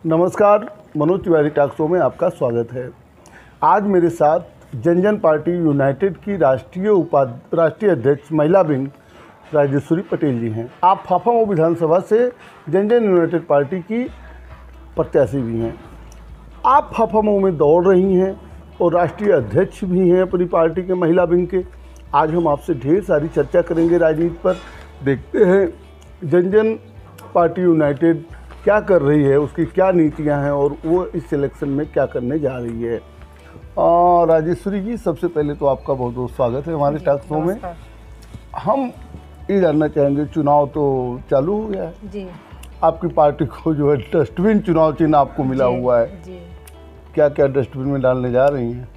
नमस्कार, Manoj Tiwari talk show में आपका स्वागत है। आज मेरे साथ जनजन पार्टी यूनाइटेड की राष्ट्रीय अध्यक्ष महिला विंग राजेश्वरी पटेल जी हैं। आप फाफामऊ विधानसभा से जनजन यूनाइटेड पार्टी की प्रत्याशी भी हैं। आप फाफामऊ में दौड़ रही हैं और राष्ट्रीय अध्यक्ष भी हैं अपनी पार्टी के महिला विंग के। आज हम आपसे ढेर सारी चर्चा करेंगे राजनीति पर। देखते हैं जनजन पार्टी यूनाइटेड क्या कर रही है, उसकी क्या नीतियां हैं और वो इस सिलेक्शन में क्या करने जा रही है। राजेश्वरी जी, सबसे पहले तो आपका बहुत बहुत स्वागत है हमारे टॉक शो में। हम ये जानना चाहेंगे, चुनाव तो चालू हो गया है जी। आपकी पार्टी को जो है डस्टबिन चुनाव चिन्ह आपको मिला हुआ है जी। क्या क्या डस्टबिन में डालने जा रही हैं?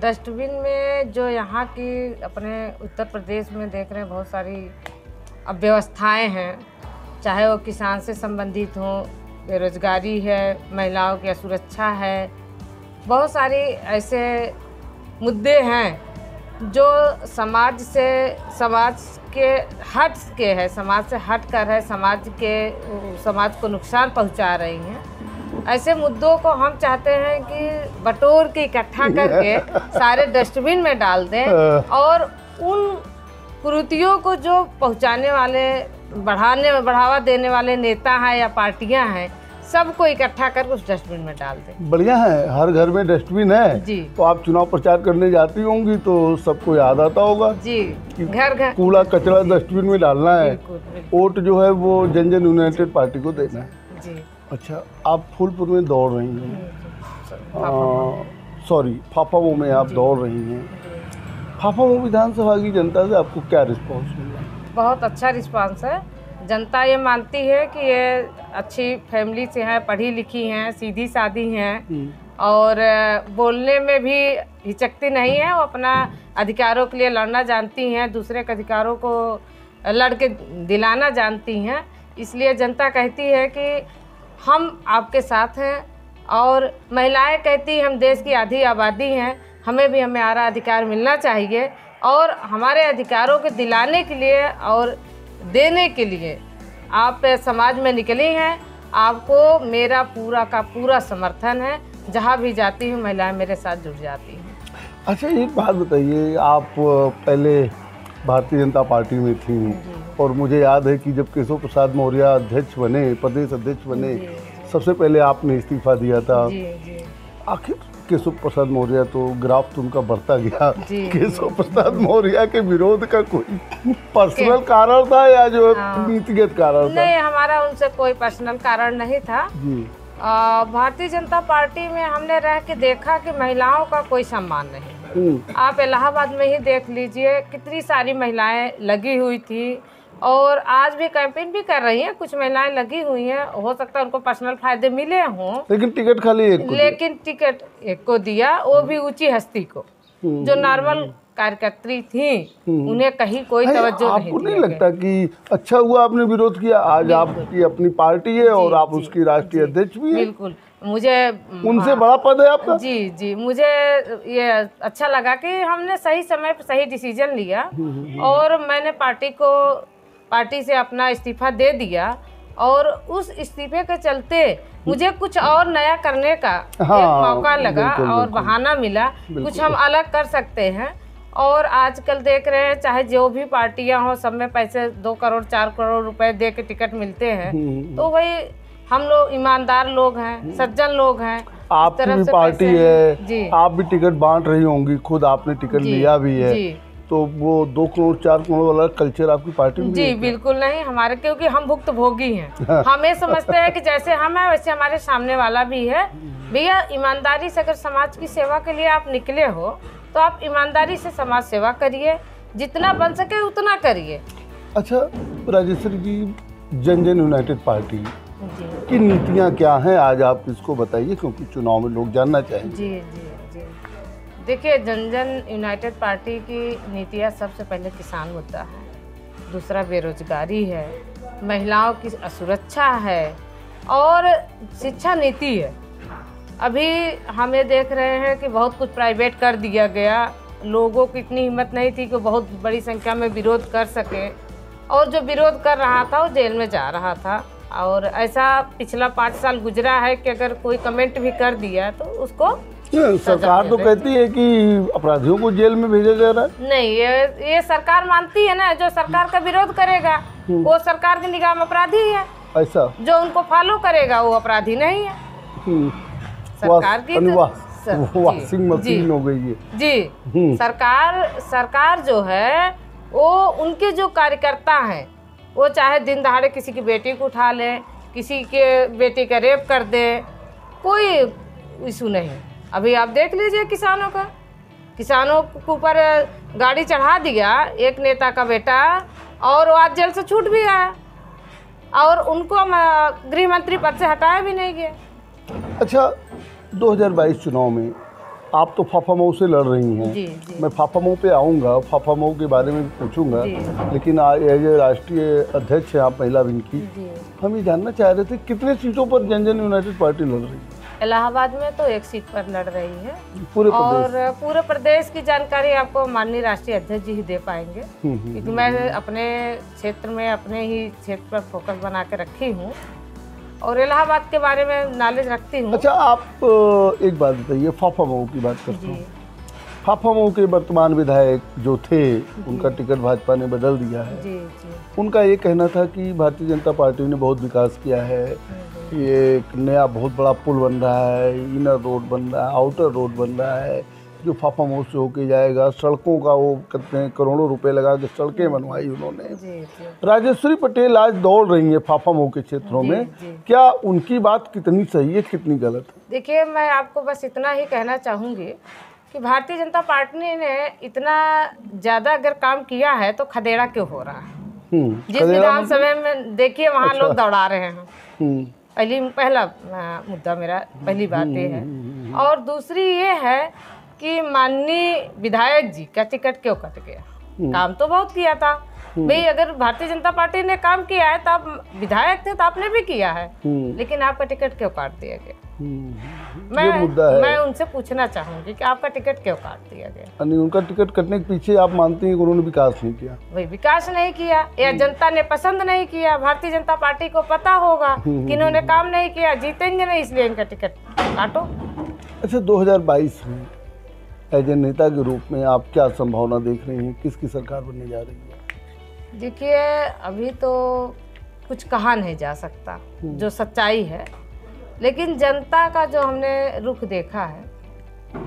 डस्टबिन में जो यहाँ की अपने उत्तर प्रदेश में देख रहे हैं बहुत सारी अव्यवस्थाएं हैं, चाहे वो किसान से संबंधित हो, बेरोजगारी है, महिलाओं की असुरक्षा है, बहुत सारी ऐसे मुद्दे हैं जो समाज के हट के है, समाज से हट कर है, समाज को नुकसान पहुंचा रही हैं। ऐसे मुद्दों को हम चाहते हैं कि बटोर के इकट्ठा करके सारे डस्टबिन में डाल दें और उन कुरीतियों को जो पहुंचाने वाले, बढ़ावा देने वाले नेता हैं या पार्टियां हैं, सबको इकट्ठा कर उस डस्टबिन में डाल दें। बढ़िया है, हर घर में डस्टबिन है जी। तो आप चुनाव प्रचार करने जाती होंगी तो सबको याद आता होगा जी, घर घर कूड़ा कचरा डस्टबिन में डालना है। वोट जो है वो जनजन यूनाइटेड पार्टी को देना है जी। अच्छा, आप फूलपुर में दौड़ रही हैं, फाफामऊ में आप दौड़ रही हैं। फाफामऊ विधानसभा की जनता से आपको क्या रिस्पॉन्स मिला? बहुत अच्छा रिस्पांस है। जनता ये मानती है कि ये अच्छी फैमिली से हैं, पढ़ी लिखी हैं, सीधी सादी हैं और बोलने में भी हिचकती नहीं है। वो अपना अधिकारों के लिए लड़ना जानती हैं, दूसरे के अधिकारों को लड़ के दिलाना जानती हैं। इसलिए जनता कहती है कि हम आपके साथ हैं और महिलाएं कहती हैं हम देश की आधी आबादी हैं, हमें भी हमारा अधिकार मिलना चाहिए और हमारे अधिकारों के दिलाने के लिए और देने के लिए आप समाज में निकली हैं। आपको मेरा पूरा का पूरा समर्थन है। जहाँ भी जाती हूँ महिलाएं मेरे साथ जुड़ जाती हैं। अच्छा, एक बात बताइए, आप पहले भारतीय जनता पार्टी में थी और मुझे याद है कि जब केशव प्रसाद मौर्य अध्यक्ष बने, प्रदेश अध्यक्ष बने, सबसे पहले आपने इस्तीफा दिया था। आखिर केशव प्रसाद मौर्य तो ग्राफ तो उनका बढ़ता गया। केशव प्रसाद मौर्य के विरोध का कोई पर्सनल कारण था या जो नीतिगत कारण था? नहीं, हमारा उनसे कोई पर्सनल कारण नहीं था। भारतीय जनता पार्टी में हमने रह के देखा कि महिलाओं का कोई सम्मान नहीं। आप इलाहाबाद में ही देख लीजिए, कितनी सारी महिलाएं लगी हुई थी और आज भी कैंपेन भी कर रही हैं। कुछ महिलाएं लगी हुई हैं, हो सकता है उनको पर्सनल फायदे मिले हों, लेकिन टिकट खाली टिकट एक को दिया, वो भी ऊंची हस्ती को। जो नॉर्मल कार्यकर्त्री थी उन्हें कहीं कोई तवज्जो नहीं। आपको नहीं लगता कि अच्छा हुआ आपने विरोध किया? आज आपकी अपनी पार्टी है और आप उसकी राष्ट्रीय अध्यक्ष भी हैं। बिल्कुल, मुझे उनसे बड़ा पद है आपका। जी, मुझे ये अच्छा लगा कि हमने सही समय पर सही डिसीजन लिया और मैंने पार्टी से अपना इस्तीफा दे दिया और उस इस्तीफे के चलते मुझे कुछ और नया करने का एक मौका लगा और बहाना मिला। कुछ हम अलग कर सकते हैं और आजकल देख रहे हैं चाहे जो भी पार्टियां हो, सब में पैसे 2 करोड़ 4 करोड़ रुपए दे के टिकट मिलते हैं। तो वही हम लोग ईमानदार लोग हैं, सज्जन लोग हैं। आपकी भी पार्टी है जी, आप भी टिकट बांट रही होंगी, खुद आपने टिकट लिया भी है जी। तो वो 2 करोड़ 4 करोड़ वाला कल्चर आपकी पार्टी में जी बिल्कुल नहीं हमारे, क्योंकि हम भुक्तभोगी हैं। हमें समझते हैं कि जैसे हम हैं वैसे हमारे सामने वाला भी है। भैया, ईमानदारी से अगर समाज की सेवा के लिए आप निकले हो तो आप ईमानदारी से समाज सेवा करिए, जितना बन सके उतना करिए। अच्छा राजेश्वरी जी, जनजन यूनाइटेड पार्टी की नीतियाँ क्या हैं, आज आप इसको बताइए क्योंकि चुनाव में लोग जानना चाहेंगे। जी। देखिए, जनजन यूनाइटेड पार्टी की नीतियाँ सबसे पहले किसान मुद्दा है, दूसरा बेरोजगारी है, महिलाओं की असुरक्षा है और शिक्षा नीति है। अभी हमें देख रहे हैं कि बहुत कुछ प्राइवेट कर दिया गया, लोगों की इतनी हिम्मत नहीं थी कि बहुत बड़ी संख्या में विरोध कर सके और जो विरोध कर रहा था वो जेल में जा रहा था। और ऐसा पिछला 5 साल गुजरा है कि अगर कोई कमेंट भी कर दिया तो उसको सरकार तो कहती है कि अपराधियों को जेल में भेजा जा रहा है। नहीं, ये सरकार मानती है ना, जो सरकार का विरोध करेगा वो सरकार की निगाह में अपराधी है, ऐसा जो उनको फॉलो करेगा वो अपराधी नहीं है। सरकार की वॉशिंग मशीन हो गई है जी। सरकार जो है वो उनके जो कार्यकर्ता हैं वो चाहे दिन दहाड़े किसी की बेटी को उठा ले, किसी के बेटी का रेप कर दे, कोई इशू नहीं। अभी आप देख लीजिए किसानों के ऊपर गाड़ी चढ़ा दिया एक नेता का बेटा और वो आज जेल से छूट भी आया और उनको गृह मंत्री पद से हटाया भी नहीं गया। अच्छा, 2022 चुनाव में आप तो फाफामऊ से लड़ रही हैं। जी। मैं फाफामऊ पे आऊँगा, फाफामऊ के बारे में पूछूंगा, लेकिन एज राष्ट्रीय अध्यक्ष हैं आप महिला विंग की, हम ये जानना चाह रहे थे कितने सीटों पर जनजन यूनाइटेड पार्टी लड़ रही है? इलाहाबाद में तो एक सीट पर लड़ रही है और पूरे प्रदेश की जानकारी आपको माननीय राष्ट्रीय अध्यक्ष जी ही दे पाएंगे, क्योंकि मैं अपने क्षेत्र में अपने ही क्षेत्र पर फोकस बना के रखी हूँ और इलाहाबाद के बारे में नॉलेज रखती हूँ। अच्छा, आप एक बात बताइए, फाफामऊ की बात करते हैं। फाफामऊ के वर्तमान विधायक जो थे उनका टिकट भाजपा ने बदल दिया है। जी। उनका ये कहना था कि भारतीय जनता पार्टी ने बहुत विकास किया है, ये एक नया बहुत बड़ा पुल बन रहा है, इनर रोड बन रहा है, आउटर रोड बन रहा है जो फाफामऊ से होके जाएगा, सड़कों का वो कहते हैं करोड़ों रुपए लगा के सड़कें बनवाई उन्होंने। राजेश्वरी पटेल आज दौड़ रही है फाफामऊ के क्षेत्रों में, क्या उनकी बात कितनी सही है कितनी गलत है? देखिए, मैं आपको बस इतना ही कहना चाहूँगी कि भारतीय जनता पार्टी ने इतना ज़्यादा अगर काम किया है तो खदेड़ा क्यों हो रहा है? जिस विधानसभा में देखिए वहाँ लोग दौड़ा रहे हैं। पहला मुद्दा मेरा पहली बात ये है, और दूसरी ये है कि माननीय विधायक जी का टिकट क्यों कट गया? काम तो बहुत किया था भाई, अगर भारतीय जनता पार्टी ने काम किया है तो आप विधायक थे तो आपने भी किया है, लेकिन आपका टिकट क्यों काट दिया गया? मैं उनसे पूछना चाहूंगी कि आपका टिकट क्यों काट दिया गया? उनका टिकट कटने के पीछे आप मानती हैं कि उन्होंने विकास नहीं किया? वही विकास नहीं किया या जनता ने पसंद नहीं किया, भारतीय जनता पार्टी को पता होगा कि इन्होंने काम नहीं किया, जीतेंगे नहीं, इसलिए इनका टिकट काटो। अच्छा, 2022 में एज ए नेता के रूप में आप क्या संभावना देख रही हैं, किसकी सरकार बनने जा रही है? देखिए, अभी तो कुछ कहा नहीं जा सकता जो सच्चाई है, लेकिन जनता का जो हमने रुख देखा है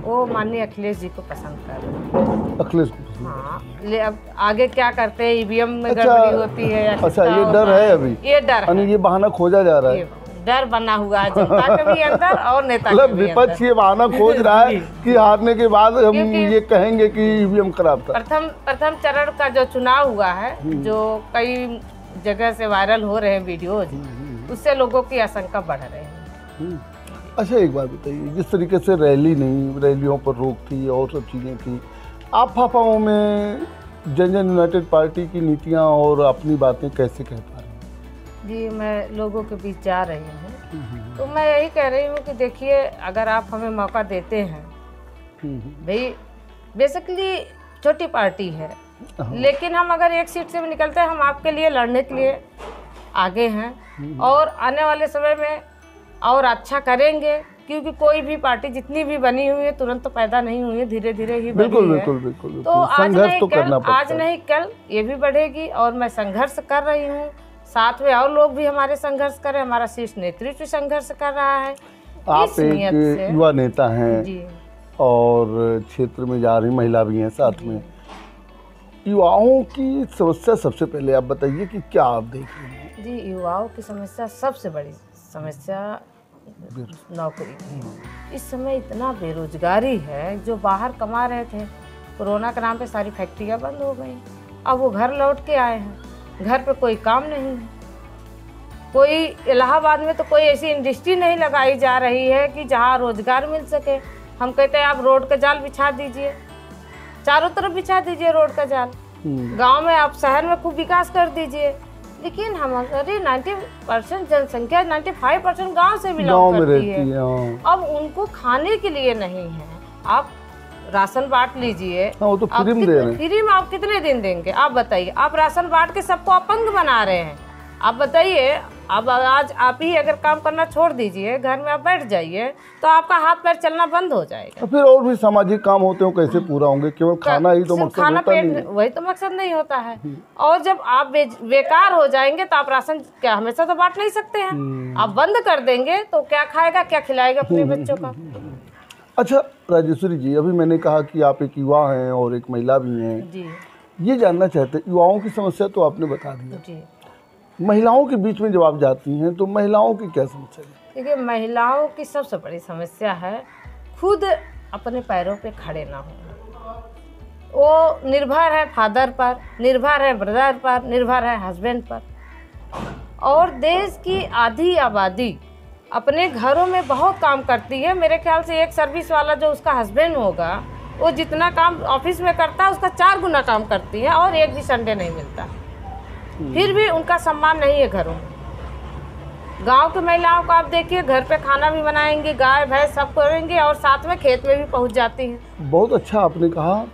वो माननीय अखिलेश जी को पसंद कर रहे हैं। अखिलेश? हाँ, अब आगे क्या करते हैं, ईवीएम में गड़बड़ी होती है या अच्छा, ये डर है अभी? ये डर है, ये बहाना खोजा जा रहा है, डर बना हुआ है जनता के भी अंदर और नेता के भी अंदर। विपक्ष ये बहाना खोज रहा है कि हारने के बाद हम ये कहेंगे कि ईवीएम खराब था। प्रथम चरण का जो चुनाव हुआ है, जो कई जगह से वायरल हो रहे हैं वीडियोज, उससे लोगों की आशंका बढ़ रही है। अच्छा, एक बात बताइए, जिस तरीके से रैलियों पर रोक थी और सब चीज़ें थी, आप फाफामऊ में जनजन यूनाइटेड पार्टी की नीतियाँ और अपनी बातें कैसे कह पा रहे हैं? जी, मैं लोगों के बीच जा रही हूँ तो मैं यही कह रही हूँ कि देखिए, अगर आप हमें मौका देते हैं, भाई बेसिकली छोटी पार्टी है, लेकिन हम अगर एक सीट से भी निकलते हैं, हम आपके लिए लड़ने के लिए आगे हैं और आने वाले समय में और अच्छा करेंगे, क्योंकि कोई भी पार्टी जितनी भी बनी हुई है तुरंत तो पैदा नहीं हुई है, धीरे धीरे ही बनी है। बिल्कुल। तो आज नहीं कल ये भी बढ़ेगी और मैं संघर्ष कर रही हूँ, साथ में और लोग भी हमारे संघर्ष कर रहे हैं, हमारा शीर्ष नेतृत्व संघर्ष कर रहा है। आप एक युवा नेता हैं और क्षेत्र में जा रही महिला भी हैं साथ में, युवाओं की समस्या सबसे पहले आप बताइए कि क्या आप देख रहे हैं? जी, युवाओं की समस्या सबसे बड़ी समस्या नौकरी की। इस समय इतना बेरोजगारी है, जो बाहर कमा रहे थे, कोरोना के नाम पे सारी फैक्ट्रियां बंद हो गई, अब वो घर लौट के आए हैं, घर पे कोई काम नहीं है, कोई इलाहाबाद में तो कोई ऐसी इंडस्ट्री नहीं लगाई जा रही है कि जहाँ रोजगार मिल सके। हम कहते हैं आप रोड का जाल बिछा दीजिए, चारों तरफ बिछा दीजिए रोड का जाल, गांव में आप शहर में खूब विकास कर दीजिए, लेकिन हमारी 90% जनसंख्या 95% गांव से बिलोंग करती है। अब उनको खाने के लिए नहीं है, आप राशन बांट लीजिए, वो तो फ्री में आप कितने दिन देंगे? आप बताइए, आप राशन बांट के सबको अपंग बना रहे हैं। आप बताइए, अब आज आप ही अगर काम करना छोड़ दीजिए, घर में आप बैठ जाइए, तो आपका हाथ पैर चलना बंद हो जाएगा। तो फिर और भी सामाजिक काम होते हो, कैसे पूरा होंगे? केवल खाना ही तो मकसद खाना होता पेट नहीं है। वही तो मकसद नहीं होता है। और जब आप बेकार हो जाएंगे तो आप राशन क्या हमेशा तो बांट नहीं सकते हैं। आप बंद कर देंगे तो क्या खाएगा, क्या खिलाएगा अपने बच्चों का? अच्छा राजेश्वरी जी, अभी मैंने कहा कि आप एक युवा हैं और एक महिला भी हैं। जी ये जानना चाहते हैं, युवाओं की समस्या तो आपने बता दिया, जी। महिलाओं के बीच में जब आप जाती हैं तो महिलाओं की क्या समस्या है? देखिए, महिलाओं की सबसे बड़ी समस्या है खुद अपने पैरों पे खड़े ना होना। वो निर्भर है फादर पर, निर्भर है ब्रदर पर, निर्भर है हस्बैंड पर। और देश की आधी आबादी अपने घरों में बहुत काम करती है। मेरे ख्याल से एक सर्विस वाला जो उसका हस्बैंड होगा, वो जितना काम ऑफिस में करता है उसका 4 गुना काम करती है, और एक भी संडे नहीं मिलता। फिर भी उनका सम्मान नहीं है घरों में। गांव की महिलाओं को आप देखिए, घर पे खाना भी बनाएंगी, गाय भैंस सब करेंगे, और साथ में खेत में भी पहुंच जाती हैं। बहुत अच्छा आपने कहा।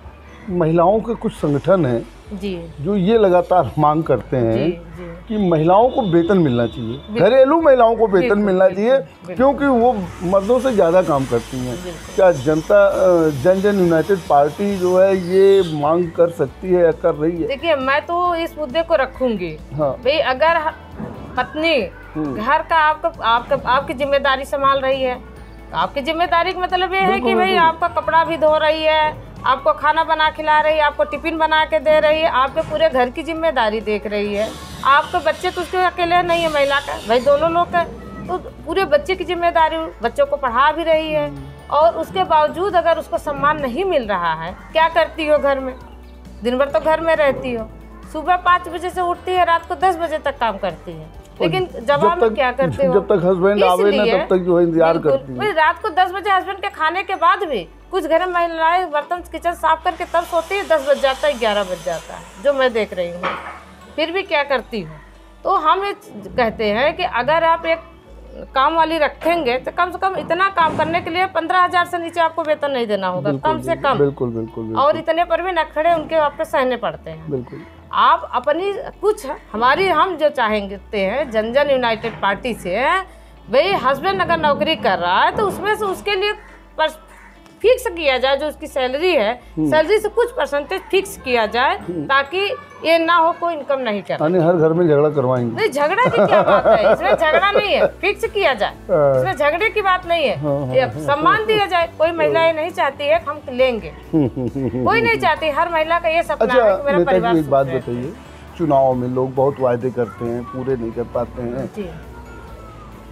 महिलाओं के कुछ संगठन हैं जी जो ये लगातार मांग करते हैं जी जी। कि महिलाओं को वेतन मिलना चाहिए, घरेलू महिलाओं को वेतन मिलना चाहिए, क्योंकि वो मर्दों से ज़्यादा काम करती हैं। क्या जन यूनाइटेड पार्टी जो है ये मांग कर सकती है या कर रही है? देखिए, मैं तो इस मुद्दे को रखूंगी। हाँ। भाई, अगर पत्नी घर का आपकी जिम्मेदारी संभाल रही है, तो आपकी जिम्मेदारी का मतलब ये है कि भाई आपका कपड़ा भी धो रही है, आपको खाना बना खिला रही है, आपको टिफिन बना के दे रही है, आपके पूरे घर की जिम्मेदारी देख रही है। आपके बच्चे तो उसके अकेले नहीं है, महिला का भाई दोनों लोग का, तो पूरे बच्चे की जिम्मेदारी, बच्चों को पढ़ा भी रही है। और उसके बावजूद अगर उसको सम्मान नहीं मिल रहा है, क्या करती हो घर में? दिन भर तो घर में रहती हो, सुबह 5 बजे से उठती है, रात को 10 बजे तक काम करती है, लेकिन जवाब में क्या करते हो? जब तक हस्बैंड आवे ना तब तक जो है इंतजार करती है। रात को 10 बजे हस्बैंड के खाने के बाद भी कुछ घर में महिलाएं बर्तन किचन साफ करके तब सोती है, 10 बज जाता है, 11 बज जाता है, जो मैं देख रही हूँ। फिर भी क्या करती हूँ? तो हम ये कहते हैं कि अगर आप एक काम वाली रखेंगे तो कम से कम इतना काम करने के लिए 15,000 से नीचे आपको वेतन नहीं देना होगा, कम से कम। बिल्कुल बिल्कुल। और इतने पर भी नखरे उनके आपको सहने पड़ते हैं। बिल्कुल। आप अपनी कुछ हम जो चाहेंगे हैं जन यूनाइटेड पार्टी से, भाई हस्बैंड अगर नौकरी कर रहा है तो उसमें से उसके लिए फिक्स किया जाए, जो उसकी सैलरी है, सैलरी से कुछ परसेंटेज फिक्स किया जाए, ताकि ये ना हो कोई इनकम नहीं कर। हर घर में झगड़ा करवाएंगे? नहीं, झगड़ा की क्या बात है, इसमें झगड़ा नहीं है, फिक्स किया जाए, इसमें झगड़े की बात नहीं है। सम्मान दिया जाए। कोई महिलाएं नहीं चाहती है हम लेंगे, कोई नहीं चाहती, हर महिला का ये सपना है कि मेरा परिवार। एक बात बताइए, चुनाव में लोग बहुत वायदे करते हैं, पूरे नहीं कर पाते हैं।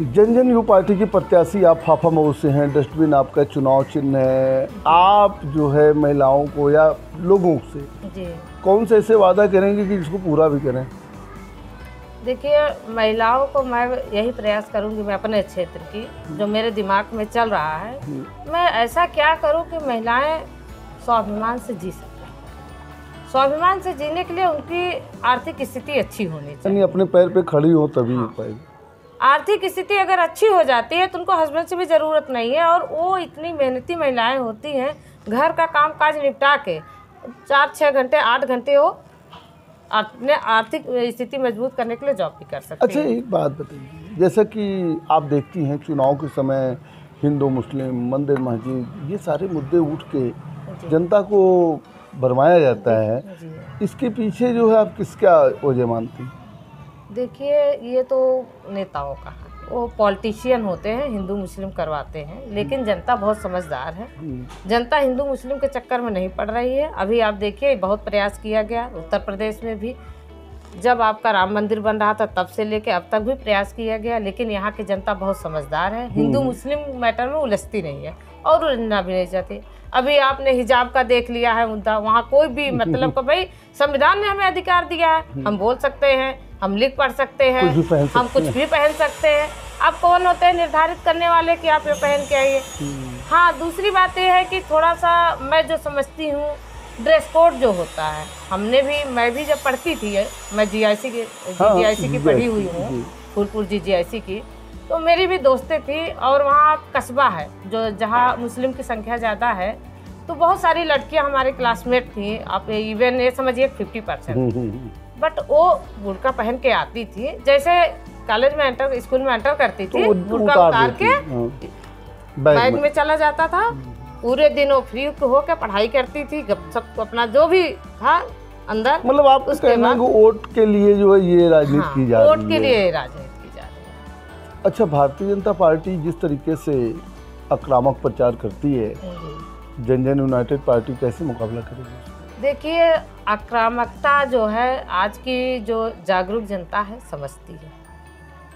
जन यू पार्टी की प्रत्याशी आप फाफा मऊ से हैं, डस्टबिन आपका चुनाव चिन्ह है। आप जो है महिलाओं को या लोगों से जी कौन से ऐसे वादा करेंगे कि इसको पूरा भी करें? देखिए, महिलाओं को मैं यही प्रयास करूंगी, मैं अपने क्षेत्र की जो मेरे दिमाग में चल रहा है, मैं ऐसा क्या करूं कि महिलाएं स्वाभिमान से जी सकें। स्वाभिमान से जीने के लिए उनकी आर्थिक स्थिति अच्छी होनी चाहिए, अपने पैर पे खड़ी हो तभी हो पाएगी। आर्थिक स्थिति अगर अच्छी हो जाती है तो उनको हस्बैंड से भी ज़रूरत नहीं है, और वो इतनी मेहनती महिलाएं होती हैं, घर का काम काज निपटा के 4-6 घंटे 8 घंटे वो अपने आर्थिक स्थिति मजबूत करने के लिए जॉब भी कर सकती हैं। अच्छा, एक बात बताइए, जैसा कि आप देखती हैं चुनाव के समय हिंदू मुस्लिम मंदिर मस्जिद ये सारे मुद्दे उठ के जनता को भरमाया जाता है, इसके पीछे जो है आप किसका वजह मानती हैं? देखिए, ये तो नेताओं का है, वो पॉलिटिशियन होते हैं, हिंदू मुस्लिम करवाते हैं, लेकिन जनता बहुत समझदार है। जनता हिंदू मुस्लिम के चक्कर में नहीं पड़ रही है। अभी आप देखिए, बहुत प्रयास किया गया उत्तर प्रदेश में भी, जब आपका राम मंदिर बन रहा था तब से लेके अब तक भी प्रयास किया गया, लेकिन यहाँ की जनता बहुत समझदार है, हिंदू मुस्लिम मैटर में उलझती नहीं है और उलझना भी नहीं चाहती। अभी आपने हिजाब का देख लिया है मुद्दा, वहाँ कोई भी मतलब कि भाई संविधान ने हमें अधिकार दिया है, हम बोल सकते हैं, हम लिख पढ़ सकते हैं, हम कुछ भी पहन सकते हैं। अब कौन होते हैं निर्धारित करने वाले कि आप ये पहन के आइए? हाँ, दूसरी बात ये है कि थोड़ा सा मैं जो समझती हूँ, ड्रेस कोड जो होता है, मैं भी जब पढ़ती थी, मैं जीआईसी की पढ़ी हुई हूँ, फूलपुर जीआईसी की, तो मेरी भी दोस्तें थी, और वहाँ कस्बा है जो जहाँ मुस्लिम की संख्या ज़्यादा है, तो बहुत सारी लड़कियाँ हमारे क्लासमेट थी, आप इवन ये समझिए 50%, बट वो बुर्का पहन के आती थी। जैसे कॉलेज में एंटर, स्कूल में एंटर करती थी, तो बुर्का उतार के बैग में चला जाता था। पूरे दिन वो फ्री होकर पढ़ाई करती थी, सब अपना जो भी था अंदर। मतलब आप कहना को वोट के लिए जो है ये राजनीति की जा रही है। वोट के लिए राजनीति की जा रही है। अच्छा, भारतीय जनता पार्टी जिस तरीके से आक्रामक प्रचार करती है, जनजन यूनाइटेड पार्टी कैसे मुकाबला करेगी? देखिए, आक्रामकता जो है आज की जो जागरूक जनता है समझती है।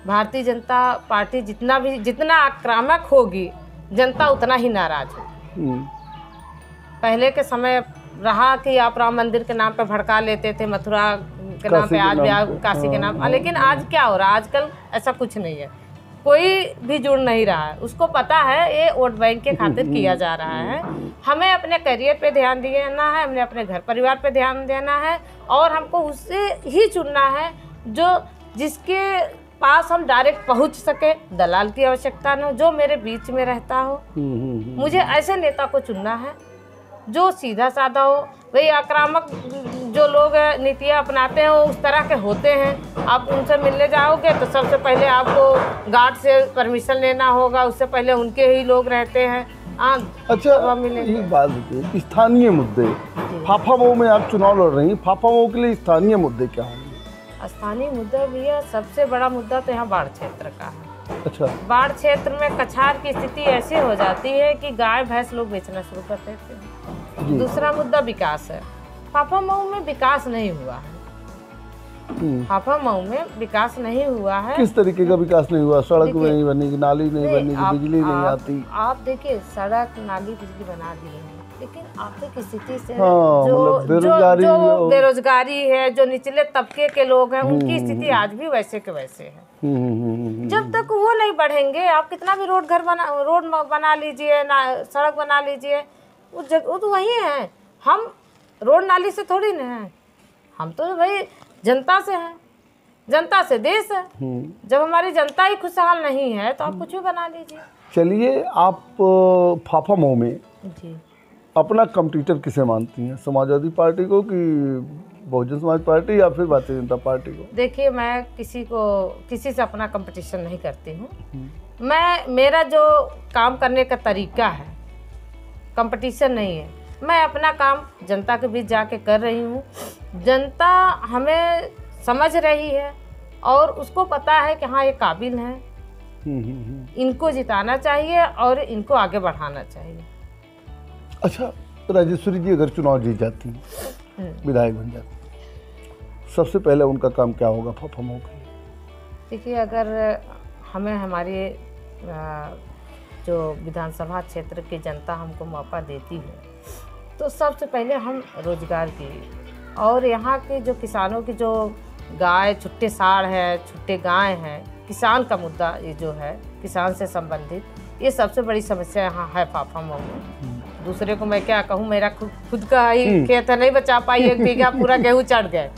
भारतीय जनता पार्टी जितना आक्रामक होगी, जनता उतना ही नाराज होगी। पहले के समय रहा कि आप राम मंदिर के नाम पे भड़का लेते थे, मथुरा के नाम पे, आज भी आप काशी के नाम, लेकिन आज क्या हो रहा है? आजकल ऐसा कुछ नहीं है, कोई भी जुड़ नहीं रहा है। उसको पता है ये वोट बैंक के खातिर किया जा रहा है। हमें अपने करियर पे ध्यान देना है, हमें अपने घर परिवार पे ध्यान देना है, और हमको उससे ही चुनना है जो जिसके पास हम डायरेक्ट पहुंच सके, दलाल की आवश्यकता न हो, जो मेरे बीच में रहता हो। मुझे ऐसे नेता को चुनना है जो सीधा साधा हो। वही आक्रामक जो लोग नीतियाँ अपनाते हैं वो उस तरह के होते हैं। आप उनसे मिलने जाओगे तो सबसे पहले आपको गार्ड से परमिशन लेना होगा, उससे पहले उनके ही लोग रहते हैं। अच्छा, एक बात बताइए, स्थानीय मुद्दे, फाफा में आप चुनाव लड़ रही हैं, फाफा के लिए स्थानीय मुद्दे क्या होंगे? स्थानीय मुद्दा भैया, सबसे बड़ा मुद्दा तो यहाँ बाढ़ क्षेत्र का है। अच्छा, बाढ़ क्षेत्र में कछार की स्थिति ऐसी हो जाती है कि गाय भैंस लोग बेचना शुरू कर देते हैं। दूसरा मुद्दा विकास है। फाफामऊ में विकास नहीं हुआ है। फाफामऊ में विकास नहीं हुआ है। किस तरीके का विकास नहीं हुआ? सड़क नहीं बनी, नाली नहीं बनी, बिजली नहीं आती। आप देखिए, सड़क, नाली, बिजली बना दी है, लेकिन आर्थिक स्थिति से जो बेरोजगारी है, जो निचले तबके के लोग हैं, उनकी स्थिति आज भी वैसे के वैसे है। जब तक वो नहीं बढ़ेंगे, आप कितना भी रोड बना लीजिए, सड़क बना लीजिए, वो तो वही है। हम रोड नाली से थोड़ी ना है, हम तो भाई जनता से हैं, जनता से देश है। जब हमारी जनता ही खुशहाल नहीं है तो आप कुछ भी बना लीजिए। चलिए, आप फाफामऊ में जी अपना कंपटीटर किसे मानती हैं? समाजवादी पार्टी को कि बहुजन समाज पार्टी या फिर भारतीय जनता पार्टी को? देखिए, मैं किसी से अपना कंपटीशन नहीं करती हूँ। मेरा जो काम करने का तरीका है, कंपटीशन नहीं है। मैं अपना काम जनता के बीच जाके कर रही हूँ। जनता हमें समझ रही है और उसको पता है कि हाँ, ये काबिल हैं, इनको जिताना चाहिए और इनको आगे बढ़ाना चाहिए। अच्छा, राजेश्वरी जी अगर चुनाव जीत जाती हैं, विधायक बन जाती, सबसे पहले उनका काम क्या होगा फाफामऊ के लिए? देखिए, अगर हमें हमारी जो विधानसभा क्षेत्र की जनता हमको मौका देती है तो सबसे पहले हम रोजगार की और यहाँ के जो किसानों की जो गाय, छुट्टे साढ़ है, छुट्टे गाय हैं, किसान का मुद्दा ये जो है, किसान से संबंधित, ये सबसे बड़ी समस्या यहाँ है फाफामऊ में। दूसरे को मैं क्या कहूँ, मेरा खुद का ही खेत नहीं बचा पाई, 1 बीघा पूरा गेहूँ चढ़ गए,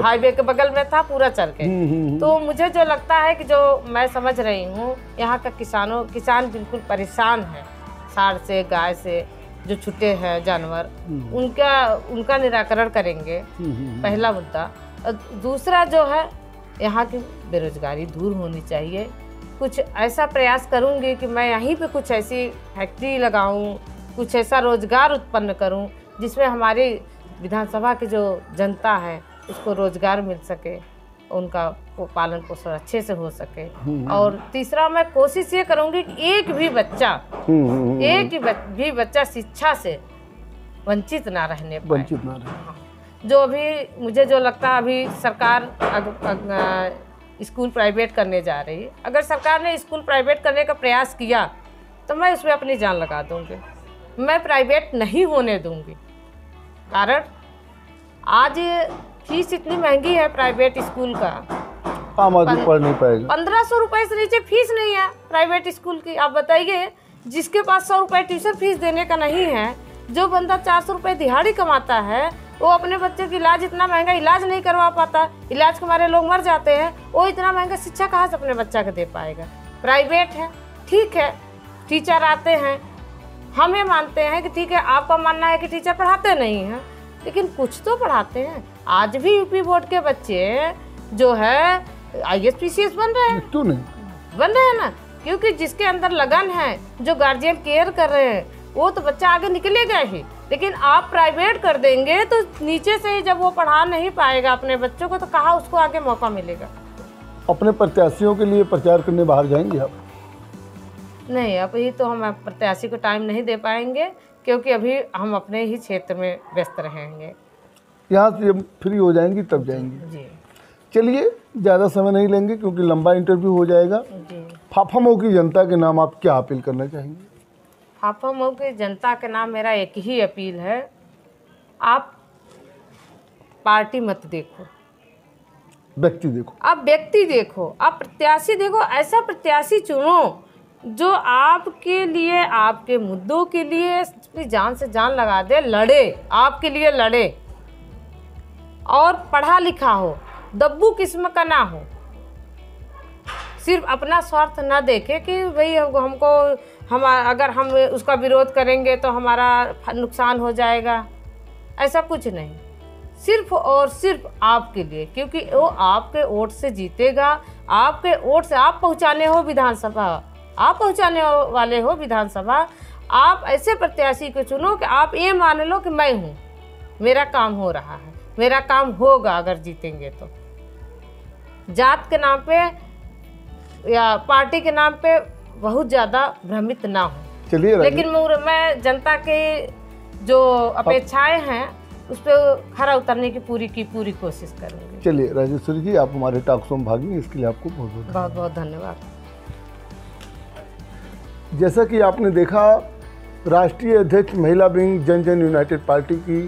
हाईवे के बगल में था, पूरा चढ़ गए। तो मुझे जो लगता है कि जो मैं समझ रही हूँ, यहाँ का किसान बिल्कुल परेशान है, साढ़ से, गाय से, जो छुट्टे हैं जानवर, उनका निराकरण करेंगे, पहला मुद्दा। दूसरा जो है, यहाँ की बेरोजगारी दूर होनी चाहिए। कुछ ऐसा प्रयास करूँगी कि मैं यहीं पे कुछ ऐसी फैक्ट्री लगाऊँ, कुछ ऐसा रोजगार उत्पन्न करूं जिसमें हमारी विधानसभा की जो जनता है उसको रोजगार मिल सके, उनका पालन पोषण अच्छे से हो सके। और तीसरा, मैं कोशिश ये करूंगी कि एक भी बच्चा शिक्षा से वंचित ना रहने पाए। जो अभी मुझे जो लगता है, अभी सरकार स्कूल प्राइवेट करने जा रही है। अगर सरकार ने स्कूल प्राइवेट करने का प्रयास किया तो मैं उसमें अपनी जान लगा दूंगी। मैं प्राइवेट नहीं होने दूंगी, कारण आज फीस इतनी महंगी है प्राइवेट स्कूल का, आम आदमी पढ़ नहीं पाएगा। 1500 रुपये से नीचे फीस नहीं है प्राइवेट स्कूल की। आप बताइए, जिसके पास 100 रुपये ट्यूशन फीस देने का नहीं है, जो बंदा 400 रुपये दिहाड़ी कमाता है, वो अपने बच्चे की इलाज, इतना महंगा इलाज नहीं करवा पाता, इलाज के मारे लोग मर जाते हैं, वो इतना महंगा शिक्षा कहाँ से अपने बच्चा को दे पाएगा? प्राइवेट है, ठीक है, टीचर आते हैं, हमें मानते हैं कि ठीक है, आपका मानना है कि टीचर पढ़ाते नहीं हैं, लेकिन कुछ तो पढ़ाते हैं। आज भी यूपी बोर्ड के बच्चे जो है IAS PCS बन रहे हैं। क्यों नहीं बन रहे हैं ना, क्योंकि जिसके अंदर लगन है, जो गार्जियन केयर कर रहे हैं, वो तो बच्चा आगे निकलेगा ही। लेकिन आप प्राइवेट कर देंगे तो नीचे से ही जब वो पढ़ा नहीं पाएगा अपने बच्चों को, तो कहाँ उसको आगे मौका मिलेगा। अपने प्रत्याशियों के लिए प्रचार करने बाहर जाएंगे आप? नहीं, अभी तो हम प्रत्याशी को टाइम नहीं दे पाएंगे, क्योंकि अभी हम अपने ही क्षेत्र में व्यस्त रहेंगे। यहाँ से जब फ्री हो जाएंगी तब जाएंगी। जी चलिए, ज़्यादा समय नहीं लेंगे क्योंकि लंबा इंटरव्यू हो जाएगा। जी। फाफामऊ की जनता के नाम आप क्या अपील करना चाहेंगे? फाफामऊ की जनता के नाम मेरा एक ही अपील है, आप पार्टी मत देखो, व्यक्ति देखो। आप व्यक्ति देखो, आप प्रत्याशी देखो। ऐसा प्रत्याशी चुनो जो आपके लिए, आपके मुद्दों के लिए अपनी जान से जान लगा दे, लड़े, आपके लिए लड़े, और पढ़ा लिखा हो, दब्बू किस्म का ना हो। सिर्फ अपना स्वार्थ ना देखे कि भाई हमको अगर हम उसका विरोध करेंगे तो हमारा नुकसान हो जाएगा, ऐसा कुछ नहीं। सिर्फ और सिर्फ आपके लिए, क्योंकि वो आपके वोट से जीतेगा। आपके वोट से आप पहुंचाने हो विधानसभा, आप पहुंचाने वाले हो विधानसभा। आप ऐसे प्रत्याशी को चुनो कि आप ये मान लो कि मैं हूँ, मेरा काम हो रहा है, मेरा काम होगा अगर जीतेंगे तो। जात के नाम पे या पार्टी के नाम पे बहुत ज़्यादा भ्रमित ना हो। चलिए, लेकिन मैं जनता के जो अपेक्षाएं हैं उस पर खरा उतरने की पूरी कोशिश करूँगी। चलिए राजेश्वरी जी, आप हमारे टॉक शो में भाग लें, इसके लिए आपको बहुत बहुत धन्यवाद। जैसा कि आपने देखा, राष्ट्रीय अध्यक्ष महिला विंग जन जन यूनाइटेड पार्टी की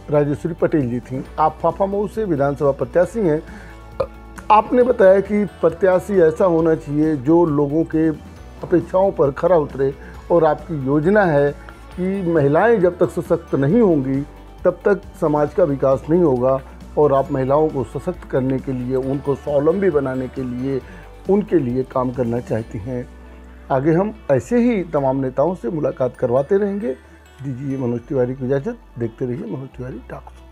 राजेश्वरी पटेल जी थी। आप फाफामऊ से विधानसभा प्रत्याशी हैं। आपने बताया कि प्रत्याशी ऐसा होना चाहिए जो लोगों के अपेक्षाओं पर खरा उतरे, और आपकी योजना है कि महिलाएं जब तक सशक्त नहीं होंगी तब तक समाज का विकास नहीं होगा, और आप महिलाओं को सशक्त करने के लिए, उनको स्वावलंबी बनाने के लिए, उनके लिए काम करना चाहती हैं। आगे हम ऐसे ही तमाम नेताओं से मुलाकात करवाते रहेंगे। दीजिए मनोज तिवारी को इजाज़त। देखते रहिए मनोज तिवारी टॉक शो।